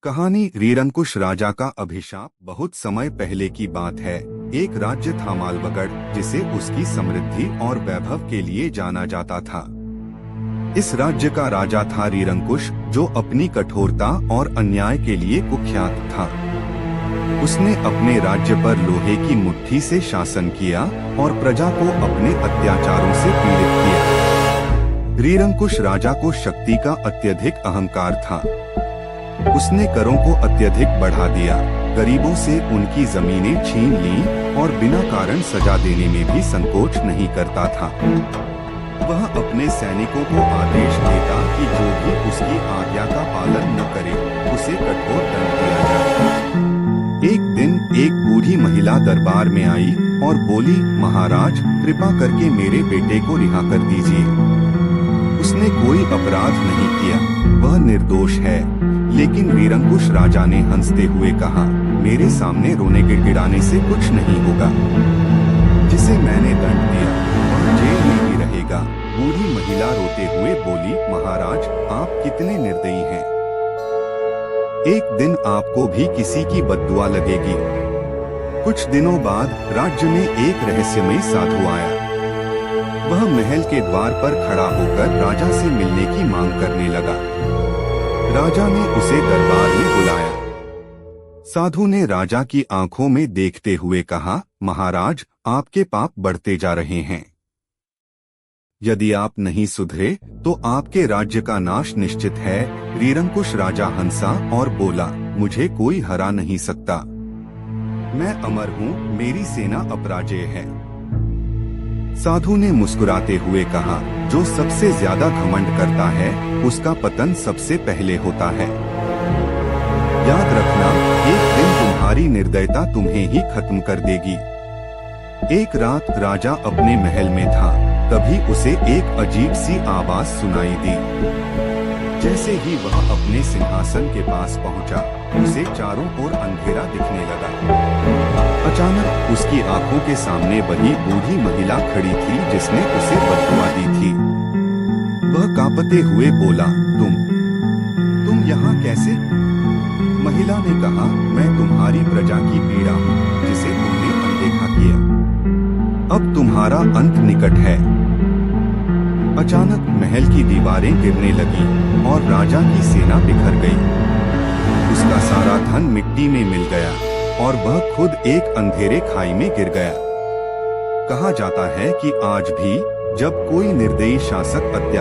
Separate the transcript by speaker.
Speaker 1: कहानी रीरंकुश राजा का अभिशाप। बहुत समय पहले की बात है। एक राज्य था मालवगढ़, जिसे उसकी समृद्धि और वैभव के लिए जाना जाता था। इस राज्य का राजा था रीरंकुश, जो अपनी कठोरता और अन्याय के लिए कुख्यात था। उसने अपने राज्य पर लोहे की मुट्ठी से शासन किया और प्रजा को अपने अत्याचारों से पीड़ित किया। रीरंकुश राजा को शक्ति का अत्यधिक अहंकार था। उसने करों को अत्यधिक बढ़ा दिया, गरीबों से उनकी जमीनें छीन लीं और बिना कारण सजा देने में भी संकोच नहीं करता था। वह अपने सैनिकों को आदेश देता कि जो भी उसकी आज्ञा का पालन न करे, उसे कठोर दंड दिया जाए। एक दिन एक बूढ़ी महिला दरबार में आई और बोली, महाराज, कृपा करके मेरे बेटे को रिहा कर दीजिए। उसने कोई अपराध नहीं किया, वह निर्दोष है। लेकिन रीरंकुश राजा ने हंसते हुए कहा, मेरे सामने रोने गिड़गिड़ाने से कुछ नहीं होगा। जिसे मैंने दंड दिया वह जेल में ही रहेगा। बूढ़ी महिला रोते हुए बोली, महाराज, आप कितने निर्दयी हैं। एक दिन आपको भी किसी की बद्दुआ लगेगी। कुछ दिनों बाद राज्य में एक रहस्यमयी साधु आया। वह महल के द्वार पर खड़ा होकर राजा से मिलने की मांग करने लगा। राजा ने उसे दरबार में बुलाया। साधु ने राजा की आंखों में देखते हुए कहा, महाराज, आपके पाप बढ़ते जा रहे हैं। यदि आप नहीं सुधरे तो आपके राज्य का नाश निश्चित है। रीरंकुश राजा हंसा और बोला, मुझे कोई हरा नहीं सकता। मैं अमर हूँ, मेरी सेना अपराजेय है। साधु ने मुस्कुराते हुए कहा, जो सबसे ज्यादा घमंड करता है उसका पतन सबसे पहले होता है। याद रखना, एक दिन तुम्हारी निर्दयता तुम्हें ही खत्म कर देगी। एक रात राजा अपने महल में था, तभी उसे एक अजीब सी आवाज सुनाई दी। जैसे ही वह अपने सिंहासन के पास पहुंचा, उसे चारों ओर अंधेरा दिखने लगा। अचानक उसकी आंखों के सामने वही बूढ़ी महिला खड़ी थी जिसने उसे बद्दुआ दी थी। वह कांपते हुए बोला, तुम यहाँ कैसे? महिला ने कहा, मैं तुम्हारी प्रजा की पीड़ा हूँ, जिसे तुमने अनदेखा किया। अब तुम्हारा अंत निकट है। अचानक महल की दीवारें गिरने लगी और राजा की सेना बिखर गई। उसका सारा धन मिट्टी में मिल गया और वह खुद एक अंधेरे खाई में गिर गया। कहा जाता है कि आज भी जब कोई निर्दयी शासक